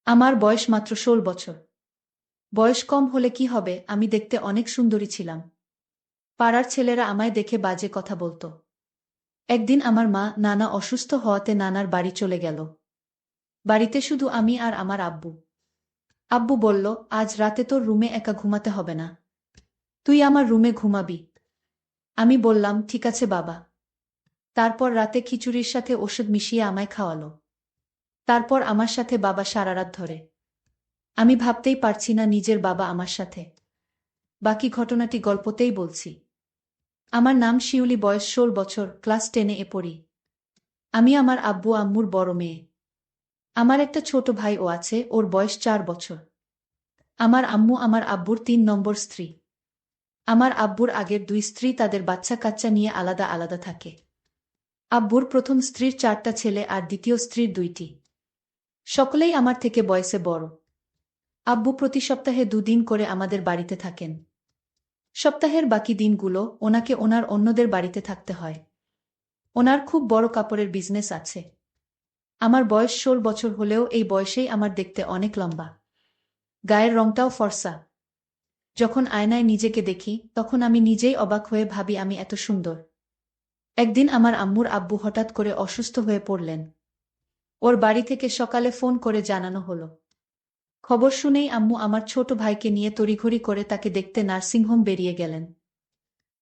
আমার বয়স মাত্র ১৬ বছর। বয়স কম হলে কি হবে, আমি দেখতে অনেক সুন্দরী ছিলাম। পাড়ার ছেলেরা আমায় দেখে বাজে কথা বলতো। একদিন আমার মা নানা অসুস্থ হওয়াতে নানার বাড়ি চলে গেল। বাড়িতে শুধু আমি আর আমার আব্বু। আব্বু বলল, আজ রাতে তোর রুমে একা ঘুমাতে হবে না, তুই আমার রুমে ঘুমাবি। আমি বললাম, ঠিক আছে বাবা। তারপর রাতে খিচুড়ির সাথে ওষুধ মিশিয়ে আমায় খাওয়ালো। তারপর আমার সাথে বাবা সারা রাত ধরে। আমি ভাবতেই পারছি না নিজের বাবা আমার সাথে। বাকি ঘটনাটি গল্পতেই বলছি। আমার নাম শিউলি, বয়স ১৬ বছর, ক্লাস 10-এ পড়ি। আমি আমার আব্বু আম্মুর বড় মেয়ে। আমার একটা ছোট ভাইও আছে, ওর বয়স ৪ বছর। আমার আম্মু আমার আব্বুর ৩ নম্বর স্ত্রী। আমার আব্বুর আগের ২ স্ত্রী তাদের বাচ্চা কাচ্চা নিয়ে আলাদা আলাদা থাকে। আব্বুর প্রথম স্ত্রীর ৪টা ছেলে আর দ্বিতীয় স্ত্রীর ২টি। সকলেই আমার থেকে বয়সে বড়। আব্বু প্রতি সপ্তাহে ২ দিন করে আমাদের বাড়িতে থাকেন। সপ্তাহের বাকি দিনগুলো ওনাকে ওনার অন্যদের বাড়িতে থাকতে হয়। ওনার খুব বড় কাপড়ের বিজনেস আছে। আমার বয়স ১৬ বছর হলেও এই বয়সেই আমার দেখতে অনেক লম্বা। গায়ের রংটাও ফর্সা। যখন আয়নায় নিজেকে দেখি তখন আমি নিজেই অবাক হয়ে ভাবি আমি এত সুন্দর। একদিন আমার আম্মুর আব্বু হঠাৎ করে অসুস্থ হয়ে পড়লেন। ওর বাড়ি থেকে সকালে ফোন করে জানানো হলো। খবর শুনেই আম্মু আমার ছোট ভাইকে নিয়ে তড়িঘড়ি করে তাকে দেখতে নার্সিংহোম বেরিয়ে গেলেন।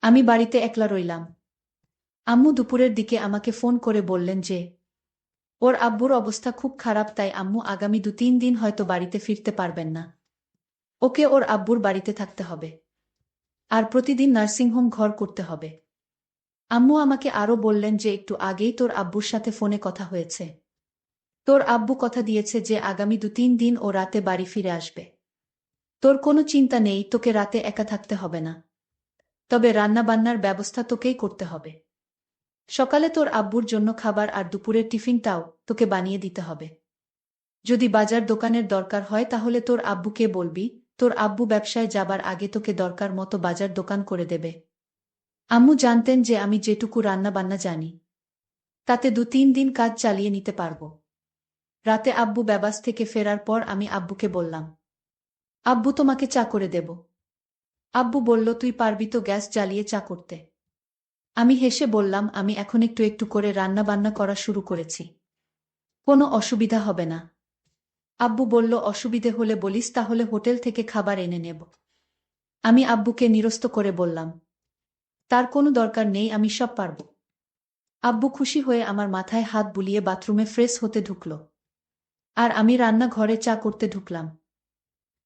আমি বাড়িতে একলা রইলাম। আম্মু দুপুরের দিকে আমাকে ফোন করে বললেন যে ওর আব্বুর অবস্থা খুব খারাপ, তাই আম্মু আগামী ২-৩ দিন হয়তো বাড়িতে ফিরতে পারবেন না। ওকে ওর আব্বুর বাড়িতে থাকতে হবে। আর প্রতিদিন নার্সিংহোম ঘর করতে হবে। আম্মু আমাকে আরও বললেন যে একটু আগেই তোর আব্বুর সাথে ফোনে কথা হয়েছে। তোর আব্বু কথা দিয়েছে যে আগামী ২-৩ দিন ও রাতে বাড়ি ফিরে আসবে। তোর কোনো চিন্তা নেই, তোকে রাতে একা থাকতে হবে না। তবে রান্না বান্নার ব্যবস্থা তোকেই করতে হবে। সকালে তোর আব্বুর জন্য খাবার আর দুপুরের টিফিনটাও তোকে বানিয়ে দিতে হবে। যদি বাজার দোকানের দরকার হয় তাহলে তোর আব্বুকে বলবি, তোর আব্বু ব্যবসায় যাবার আগে তোকে দরকার মতো বাজার দোকান করে দেবে। আম্মু জানতেন যে আমি যেটুকু রান্না বান্না জানি তাতে ২-৩ দিন কাজ চালিয়ে নিতে পারবো। রাতে আব্বু ব্যবাস থেকে ফেরার পর আমি আব্বুকে বললাম, আব্বু তোমাকে চা করে দেব। আব্বু বলল, তুই পারবি তো গ্যাস জ্বালিয়ে চা করতে? আমি হেসে বললাম, আমি এখন একটু একটু করে রান্না বান্না করা শুরু করেছি, কোনো অসুবিধা হবে না। আব্বু বলল, অসুবিধে হলে বলিস, তাহলে হোটেল থেকে খাবার এনে নেব। আমি আব্বুকে নিরস্ত করে বললাম, তার কোনো দরকার নেই, আমি সব পারব। আব্বু খুশি হয়ে আমার মাথায় হাত বুলিয়ে বাথরুমে ফ্রেশ হতে ঢুকল। আর আমি রান্নাঘরে চা করতে ঢুকলাম।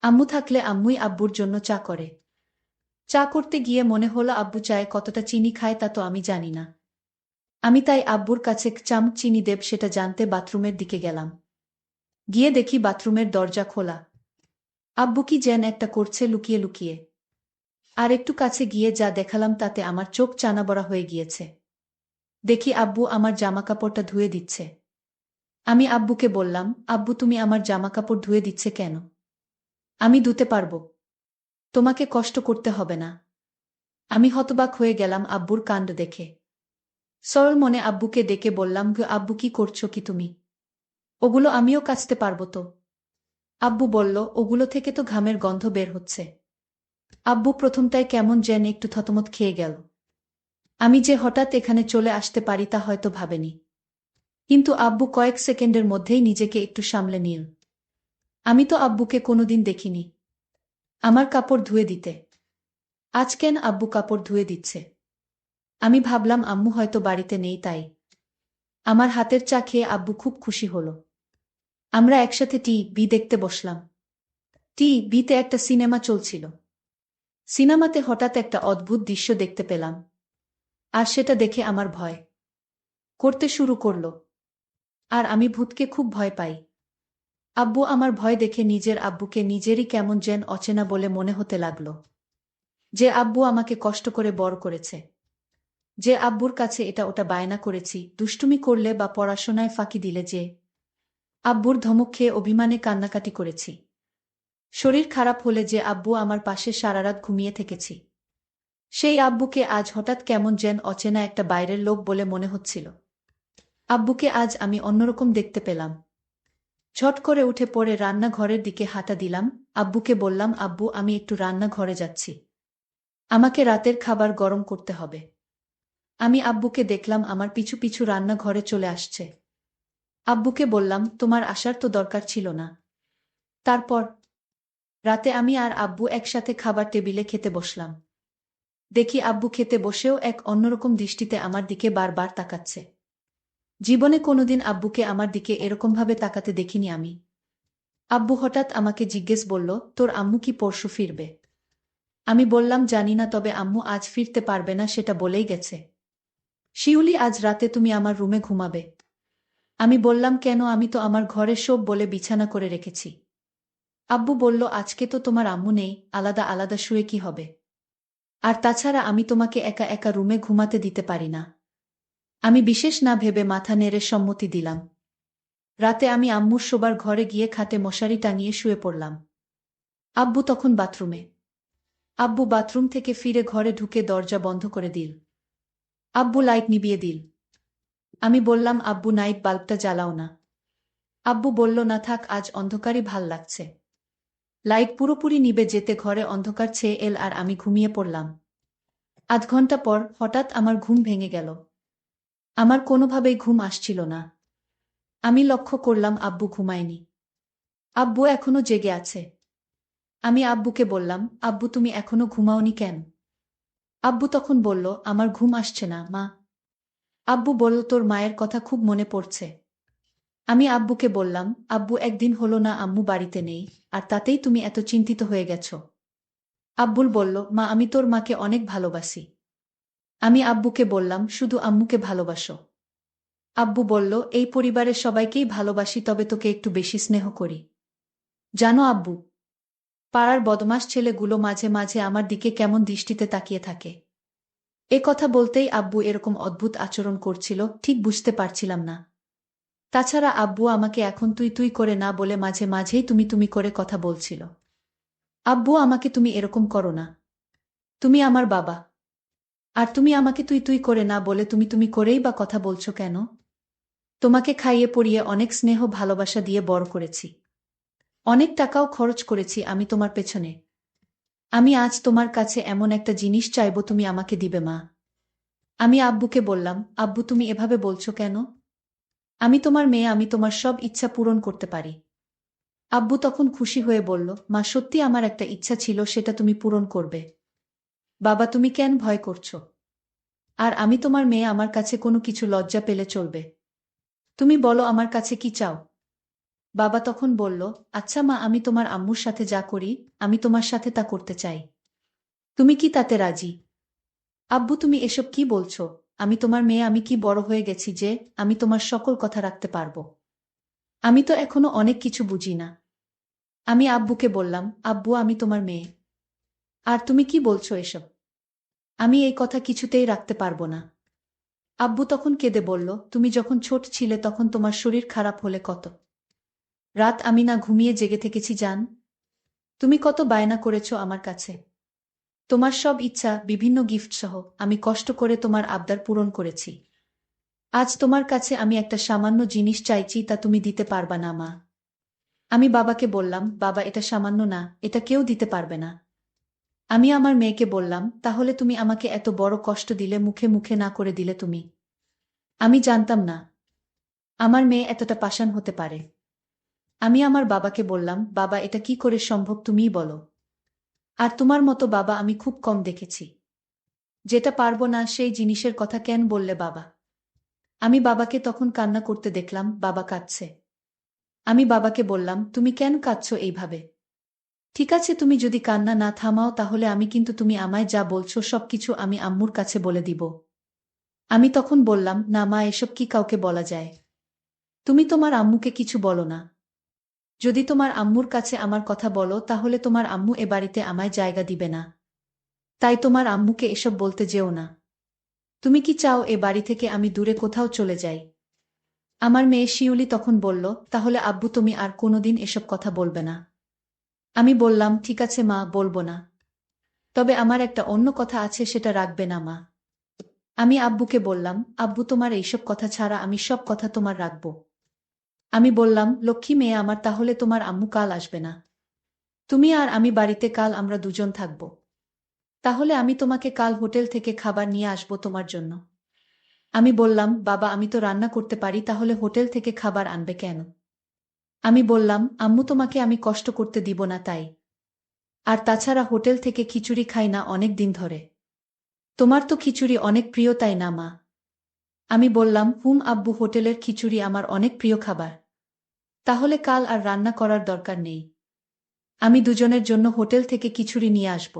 আম্মু থাকলে আম্মুই আব্বুর জন্য চা করে। চা করতে গিয়ে মনে হলো আব্বু চায়ে কতটা চিনি খায় তা তো আমি জানি না। আমি তাই আব্বুর কাছে চামচ চিনি দেব সেটা জানতে বাথরুমের দিকে গেলাম। গিয়ে দেখি বাথরুমের দরজা খোলা। আব্বু কি যেন একটা করছে লুকিয়ে লুকিয়ে। আর একটু কাছে গিয়ে যা দেখালাম তাতে আমার চোখ চানাবড়া হয়ে গিয়েছে। দেখি আব্বু আমার জামাকাপড়টা ধুয়ে দিচ্ছে। আমি আব্বুকে বললাম, আব্বু তুমি আমার জামাকাপড় ধুয়ে দিচ্ছে কেন? আমি ধুতে পারবো, তোমাকে কষ্ট করতে হবে না। আমি হতবাক হয়ে গেলাম আব্বুর কাণ্ড দেখে। সরল মনে আব্বুকে ডেকে বললাম, আব্বু কি করছো কি তুমি? ওগুলো আমিও কাচতে পারবো তো? আব্বু বলল, ওগুলো থেকে তো ঘামের গন্ধ বের হচ্ছে। আব্বু প্রথমটায় কেমন যেন একটু থতমত খেয়ে গেল। আমি যে হঠাৎ এখানে চলে আসতে পারি তা হয়তো ভাবেনি। কিন্তু আব্বু কয়েক সেকেন্ডের মধ্যেই নিজেকে একটু সামলে নিল। আমি তো আব্বুকে কোনোদিন দেখিনি আমার কাপড় ধুয়ে দিতে। আজ কেন আব্বু কাপড় ধুয়ে দিচ্ছে? আমি ভাবলাম আম্মু হয়তো বাড়িতে নেই তাই। আমার হাতের চা খেয়ে আব্বু খুব খুশি হল। আমরা একসাথে টিভি দেখতে বসলাম। টিভিতে একটা সিনেমা চলছিল। সিনেমাতে হঠাৎ একটা অদ্ভুত দৃশ্য দেখতে পেলাম। আর সেটা দেখে আমার ভয় করতে শুরু করল। আর আমি ভূতকে খুব ভয় পাই। আব্বু আমার ভয় দেখে নিজের আব্বুকে নিজেরই কেমন যেন অচেনা বলে মনে হতে লাগল। যে আব্বু আমাকে কষ্ট করে বড় করেছে, যে আব্বুর কাছে এটা ওটা বায়না করেছি, দুষ্টুমি করলে বা পড়াশোনায় ফাঁকি দিলে, যে আব্বুর ধমক খেয়ে অভিমানে কান্নাকাটি করেছি, শরীর খারাপ হলে যে আব্বু আমার পাশে সারারাত ঘুমিয়ে থেকেছি, সেই আব্বুকে আজ হঠাৎ কেমন যেন অচেনা একটা বাইরের লোক বলে মনে হচ্ছিল। আব্বুকে আজ আমি অন্যরকম দেখতে পেলাম। ঝট করে উঠে পড়ে রান্নাঘরের দিকে হাঁটা দিলাম। আব্বুকে বললাম, আব্বু আমি একটু রান্নাঘরে যাচ্ছি। আমাকে রাতের খাবার গরম করতে হবে। আমি আব্বুকে দেখলাম আমার পিছু পিছু রান্নাঘরে চলে আসছে। আব্বুকে বললাম, তোমার আসার তো দরকার ছিল না। তারপর রাতে আমি আর আব্বু একসাথে খাবার টেবিলে খেতে বসলাম। দেখি আব্বু খেতে বসেও এক অন্যরকম দৃষ্টিতে আমার দিকে বারবার তাকাচ্ছে। জীবনে কোনোদিন আব্বুকে আমার দিকে এরকমভাবে তাকাতে দেখিনি আমি। আব্বু হঠাৎ আমাকে জিজ্ঞেস বলল, তোর আম্মু কি পরশু ফিরবে? আমি বললাম, জানি না, তবে আম্মু আজ ফিরতে পারবে না সেটা বলেই গেছে। শিউলি, আজ রাতে তুমি আমার রুমে ঘুমাবে। আমি বললাম, কেন? আমি তো আমার ঘরে শোব বলে বিছানা করে রেখেছি। আব্বু বলল, আজকে তো তোমার আম্মু নেই, আলাদা আলাদা শুয়ে কি হবে? আর তাছাড়া আমি তোমাকে একা একা রুমে ঘুমাতে দিতে পারি না। আমি বিশেষ না ভেবে মাথা নেড়ে সম্মতি দিলাম। রাতে আমি আম্মুর শোবার ঘরে গিয়ে খাটে মশারি টাঙিয়ে শুয়ে পড়লাম। আব্বু তখন বাথরুমে। আব্বু বাথরুম থেকে ফিরে ঘরে ঢুকে দরজা বন্ধ করে দিল। আব্বু লাইট নিভিয়ে দিল। আমি বললাম, আব্বু নাইট বাল্বটা জ্বালাও না। আব্বু বলল, না থাক, আজ অন্ধকারই ভাল লাগছে। লাইট পুরোপুরি নিভে যেতে ঘরে অন্ধকার ছেয়ে এল আর আমি ঘুমিয়ে পড়লাম। আধ ঘন্টা পর হঠাৎ আমার ঘুম ভেঙে গেল। আমার কোনোভাবেই ঘুম আসছিল না। আমি লক্ষ্য করলাম আব্বু ঘুমায়নি। আব্বু এখনো জেগে আছে। আমি আব্বুকে বললাম, আব্বু তুমি এখনো ঘুমাওনি কেন? আব্বু তখন বলল, আমার ঘুম আসছে না মা। আব্বু বলল, তোর মায়ের কথা খুব মনে পড়ছে। আমি আব্বুকে বললাম, আব্বু একদিন হলো না আম্মু বাড়িতে নেই, আর তাতেই তুমি এত চিন্তিত হয়ে গেছ। আব্বুল বলল, মা আমি তোর মাকে অনেক ভালোবাসি। আমি আব্বুকে বললাম, শুধু আম্মুকে ভালোবাসো? আব্বু বলল, এই পরিবারের সবাইকেই ভালোবাসি, তবে তোকে একটু বেশি স্নেহ করি। জানো আব্বু, পাড়ার বদমাশ ছেলেগুলো মাঝে মাঝে আমার দিকে কেমন দৃষ্টিতে তাকিয়ে থাকে। এ কথা বলতেই আব্বু এরকম অদ্ভুত আচরণ করছিল, ঠিক বুঝতে পারছিলাম না। তাছাড়া আব্বু আমাকে এখন তুই তুই করে না বলে মাঝে মাঝেই তুমি তুমি করে কথা বলছিল। আব্বু, আমাকে তুমি এরকম করো না। তুমি আমার বাবা। আর তুমি আমাকে তুই তুই করে না বলে তুমি তুমি করেই বা কথা বলছো কেন? তোমাকে খাইয়ে পরিয়ে অনেক স্নেহ ভালোবাসা দিয়ে বড় করেছি। অনেক টাকাও খরচ করেছি আমি তোমার পেছনে। আমি আজ তোমার কাছে এমন একটা জিনিস চাইবো, তুমি আমাকে দিবে মা? আমি আব্বুকে বললাম, আব্বু তুমি এভাবে বলছো কেন? আমি তোমার মেয়ে, আমি তোমার সব ইচ্ছা পূরণ করতে পারি। আব্বু তখন খুশি হয়ে বলল, মা সত্যি আমার একটা ইচ্ছা ছিল, সেটা তুমি পূরণ করবে। বাবা তুমি কেন ভয় করছো? আর আমি তোমার মেয়ে, আমার কাছে কোনো কিছু লজ্জা পেলে চলবে? তুমি বলো আমার কাছে কি চাও? বাবা তখন বলল, আচ্ছা মা, আমি তোমার আম্মুর সাথে যা করি, আমি তোমার সাথে তা করতে চাই। তুমি কি তাতে রাজি? আব্বু তুমি এসব কি বলছো? আমি তোমার মেয়ে, আমি কি বড় হয়ে গেছি যে আমি তোমার সকল কথা রাখতে পারবো? আমি তো এখনো অনেক কিছু বুঝি না। আমি আব্বুকে বললাম, আব্বু আমি তোমার মেয়ে। আর তুমি কি বলছো এসব? আমি এই কথা কিছুতেই রাখতে পারবো না। আব্বু তখন কেঁদে বলল, তুমি যখন ছোট ছিলে তখন তোমার শরীর খারাপ হলে কত রাত আমি না ঘুমিয়ে জেগে থেকেছি জান। তুমি কত বায়না করেছো আমার কাছে। তোমার সব ইচ্ছা, বিভিন্ন গিফট সহ আমি কষ্ট করে তোমার আবদার পূরণ করেছি। আজ তোমার কাছে আমি একটা সামান্য জিনিস চাইছি, তা তুমি দিতে পারবা না মা। আমি বাবাকে বললাম, বাবা এটা সামান্য না, এটা কেউ দিতে পারবে না। আমি আমার মেয়েকে বললাম, তাহলে তুমি আমাকে এত বড় কষ্ট দিলে, মুখে মুখে না করে দিলে তুমি? আমি জানতাম না আমার মেয়ে এতটা পাষাণ হতে পারে। আমি আমার বাবাকে বললাম, বাবা এটা কি করে সম্ভব, তুমিই বলো। আর তোমার মতো বাবা আমি খুব কম দেখেছি। যেটা পারবো না সেই জিনিসের কথা কেন বললে বাবা? আমি বাবাকে তখন কান্না করতে দেখলাম, বাবা কাঁদছে। আমি বাবাকে বললাম, তুমি কেন কাঁদছো এইভাবে? ঠিক আছে, তুমি যদি কান্না না থামাও তাহলে আমি কিন্তু তুমি আমায় যা বলছো সবকিছু আমি আম্মুর কাছে বলে দিব। আমি তখন বললাম, না মা, এসব কি কাউকে বলা যায়? তুমি তোমার আম্মুকে কিছু বলো না। যদি তোমার আম্মুর কাছে আমার কথা বলো তাহলে তোমার আম্মু এ বাড়িতে আমায় জায়গা দিবে না। তাই তোমার আম্মুকে এসব বলতে যেও না। তুমি কি চাও এ বাড়ি থেকে আমি দূরে কোথাও চলে যাই? আমার মেয়ে শিউলি তখন বলল, তাহলে আব্বু তুমি আর কোনোদিন এসব কথা বলবে না? আমি বললাম, ঠিক আছে মা, বলবো না। তবে আমার একটা অন্য কথা আছে, সেটা রাখবে না মা? আমি আব্বুকে বললাম, আব্বু তোমার এইসব কথা ছাড়া আমি সব কথা তোমার রাখব। আমি বললাম, লক্ষ্মী মেয়ে আমার, তাহলে তোমার আম্মু কাল আসবে না? তুমি আর আমি বাড়িতে, কাল আমরা দুজন থাকব। তাহলে আমি তোমাকে কাল হোটেল থেকে খাবার নিয়ে আসবো তোমার জন্য। আমি বললাম, বাবা আমি তো রান্না করতে পারি, তাহলে হোটেল থেকে খাবার আনবে কেন? আমি বললাম, আম্মু তোমাকে আমি কষ্ট করতে দিব না তাই। আর তাছাড়া হোটেল থেকে খিচুড়ি খাই না অনেক দিন ধরে। তোমার তো খিচুড়ি অনেক প্রিয় তাই না মা? আমি বললাম, আব্বু, হোটেলের খিচুড়ি আমার অনেক প্রিয় খাবার। তাহলে কাল আর রান্না করার দরকার নেই। আমি দুজনের জন্য হোটেল থেকে খিচুড়ি নিয়ে আসব।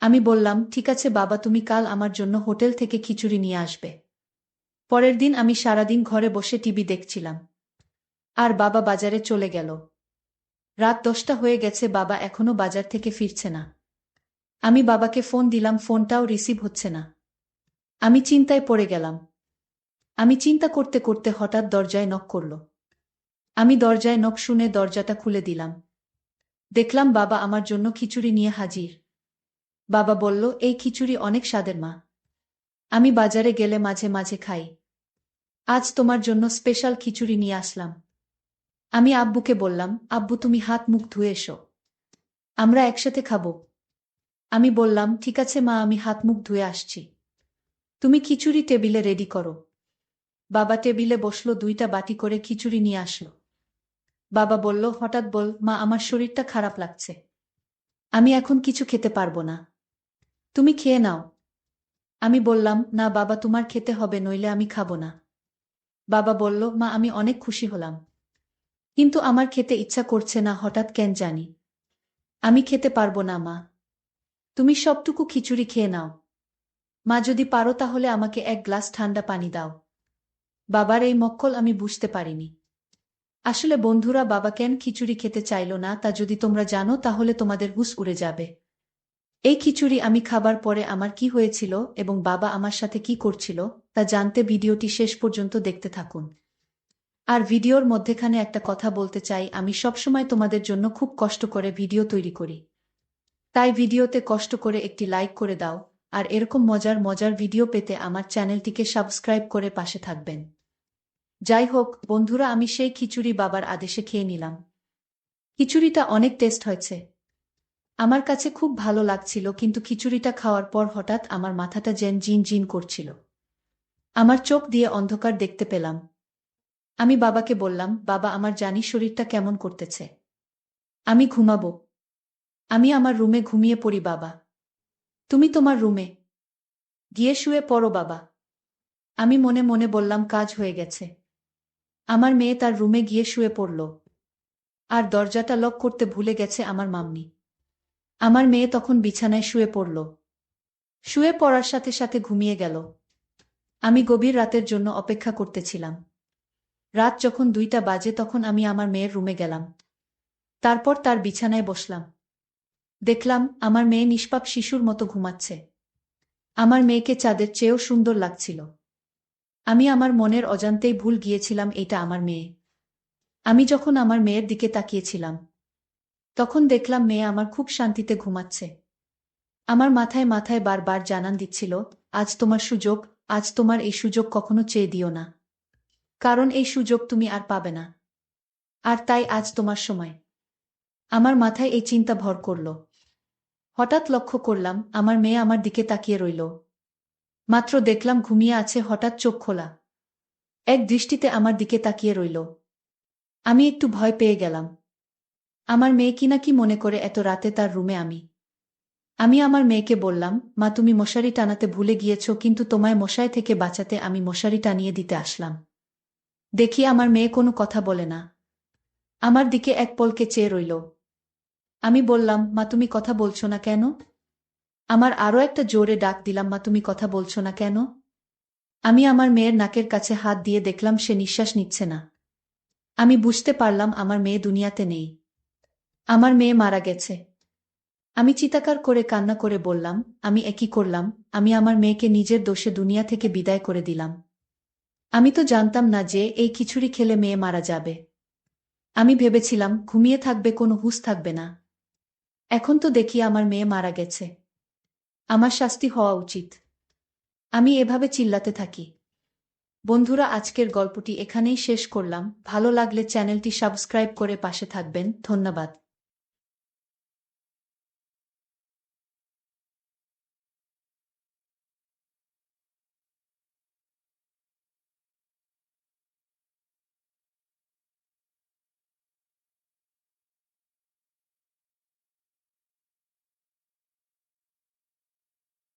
আমি বললাম, ঠিক আছে বাবা, তুমি কাল আমার জন্য হোটেল থেকে খিচুড়ি নিয়ে আসবে। পরের দিন আমি সারাদিন ঘরে বসে টিভি দেখছিলাম। আর বাবা বাজারে চলে গেল। রাত 10টা হয়ে গেছে, বাবা এখনো বাজার থেকে ফিরছে না। আমি বাবাকে ফোন দিলাম, ফোনটাও রিসিভ হচ্ছে না। আমি চিন্তায় পড়ে গেলাম। আমি চিন্তা করতে করতে হঠাৎ দরজায় নক করল। আমি দরজায় নক শুনে দরজাটা খুলে দিলাম। দেখলাম বাবা আমার জন্য খিচুড়ি নিয়ে হাজির। বাবা বলল, এই খিচুড়ি অনেক স্বাদের মা। আমি বাজারে গেলে মাঝে মাঝে খাই। আজ তোমার জন্য স্পেশাল খিচুড়ি নিয়ে আসলাম। আমি আব্বুকে বললাম, আব্বু তুমি হাত মুখ ধুয়ে এসো, আমরা একসাথে খাবো। আমি বললাম, ঠিক আছে মা, আমি হাত মুখ ধুয়ে আসছি। তুমি খিচুড়ি টেবিলে রেডি করো। বাবা টেবিলে বসলো, 2টা বাটি করে খিচুড়ি নিয়ে আসলো। বাবা বলল, হঠাৎ বল মা, আমার শরীরটা খারাপ লাগছে। আমি এখন কিছু খেতে পারবো না। তুমি খেয়ে নাও। আমি বললাম, না বাবা, তোমার খেতে হবে, নইলে আমি খাবো না। বাবা বলল, মা আমি অনেক খুশি হলাম, কিন্তু আমার খেতে ইচ্ছা করছে না হঠাৎ, কেন জানি। আমি খেতে পারবো না মা। তুমি সবটুকু খিচুড়ি খেয়ে নাও। মা যদি পারো তাহলে আমাকে 1 গ্লাস ঠান্ডা পানি দাও। বাবার এই মক্কল আমি বুঝতে পারিনি। আসলে বন্ধুরা, বাবা কেন খিচুড়ি খেতে চাইল না তা যদি তোমরা জানো তাহলে তোমাদের হুঁশ উড়ে যাবে। এই খিচুড়ি আমি খাবার পরে আমার কি হয়েছিল এবং বাবা আমার সাথে কি করছিল তা জানতে ভিডিওটি শেষ পর্যন্ত দেখতে থাকুন। আর ভিডিওর মধ্যেখানে একটা কথা বলতে চাই, আমি সবসময় তোমাদের জন্য খুব কষ্ট করে ভিডিও তৈরি করি। তাই ভিডিওতে কষ্ট করে একটি লাইক করে দাও, আর এরকম মজার মজার ভিডিও পেতে আমার চ্যানেলটিকে সাবস্ক্রাইব করে পাশে থাকবেন। যাই হোক বন্ধুরা, আমি সেই খিচুড়ি বাবার আদেশে খেয়ে নিলাম। খিচুড়িটা অনেক টেস্ট হয়েছে। আমার কাছে খুব ভালো লাগছিল, কিন্তু খিচুড়িটা খাওয়ার পর হঠাৎ আমার মাথাটা যেন জিন জিন করছিল। আমার চোখ দিয়ে অন্ধকার দেখতে পেলাম। আমি বাবাকে বললাম, বাবা আমার জানি শরীরটা কেমন করতেছে। আমি ঘুমাবো। আমি আমার রুমে ঘুমিয়ে পড়ি বাবা। তুমি তোমার রুমে গিয়ে শুয়ে পড়ো বাবা। আমি মনে মনে বললাম, কাজ হয়ে গেছে। আমার মেয়ে তার রুমে গিয়ে শুয়ে পড়ল। আর দরজাটা লক করতে ভুলে গেছে আমার মাম্মি। আমার মেয়ে তখন বিছানায় শুয়ে পড়ল। শুয়ে পড়ার সাথে সাথে ঘুমিয়ে গেল। আমি গভীর রাতের জন্য অপেক্ষা করতেছিলাম। রাত যখন 2টা বাজে তখন আমি আমার মেয়ের রুমে গেলাম। তারপর তার বিছানায় বসলাম। দেখলাম আমার মেয়ে নিষ্পাপ শিশুর মতো ঘুমাচ্ছে। আমার মেয়েকে চাঁদের চেয়েও সুন্দর লাগছিল। আমি আমার মনের অজান্তেই ভুল গিয়েছিলাম এটা আমার মেয়ে। আমি যখন আমার মেয়ের দিকে তাকিয়েছিলাম তখন দেখলাম মেয়ে আমার খুব শান্তিতে ঘুমাচ্ছে। আমার মাথায় মাথায় বারবার জানান দিচ্ছিল, আজ তোমার সুযোগ, আজ তোমার এই সুযোগ কখনো চেয়ে দিও না। কারণ এই সুযোগ তুমি আর পাবে না। আর তাই আজ তোমার সময়। আমার মাথায় এই চিন্তা ভর করল। হঠাৎ লক্ষ্য করলাম আমার মেয়ে আমার দিকে তাকিয়ে রইল। মাত্র দেখলাম ঘুমিয়ে আছে, হঠাৎ চোখ খোলা। এক দৃষ্টিতে আমার দিকে তাকিয়ে রইল। আমি একটু ভয় পেয়ে গেলাম। আমার মেয়ে কিনা কি মনে করে এত রাতে তার রুমে আমি। আমি আমার মেয়েকে বললাম, মা তুমি মশারি টানাতে ভুলে গিয়েছ, কিন্তু তোমায় মশায় থেকে বাঁচাতে আমি মশারি টানিয়ে দিতে আসলাম। দেখি আমার মেয়ে কোনো কথা বলে না। আমার দিকে এক পলকে চেয়ে রইল। আমি বললাম, মা তুমি কথা বলছো না কেন? আমার আরও একটা জোরে ডাক দিলাম, মা তুমি কথা বলছো না কেন? আমি আমার মেয়ের নাকের কাছে হাত দিয়ে দেখলাম সে নিঃশ্বাস নিচ্ছে না। আমি বুঝতে পারলাম আমার মেয়ে দুনিয়াতে নেই। আমার মেয়ে মারা গেছে। আমি চিৎকার করে কান্না করে বললাম, আমি একই করলাম, আমি আমার মেয়েকে নিজের দোষে দুনিয়া থেকে বিদায় করে দিলাম। আমি তো জানতাম না যে এই খিচুড়ি খেলে মেয়ে মারা যাবে। আমি ভেবেছিলাম ঘুমিয়ে থাকবে, কোনো হুঁশ থাকবে না। এখন তো দেখি আমার মেয়ে মারা গেছে। আমার শাস্তি হওয়া উচিত। আমি এভাবে চিল্লাতে থাকি। বন্ধুরা, আজকের গল্পটি এখানেই শেষ করলাম। ভালো লাগলে চ্যানেলটি সাবস্ক্রাইব করে পাশে থাকবেন। ধন্যবাদ।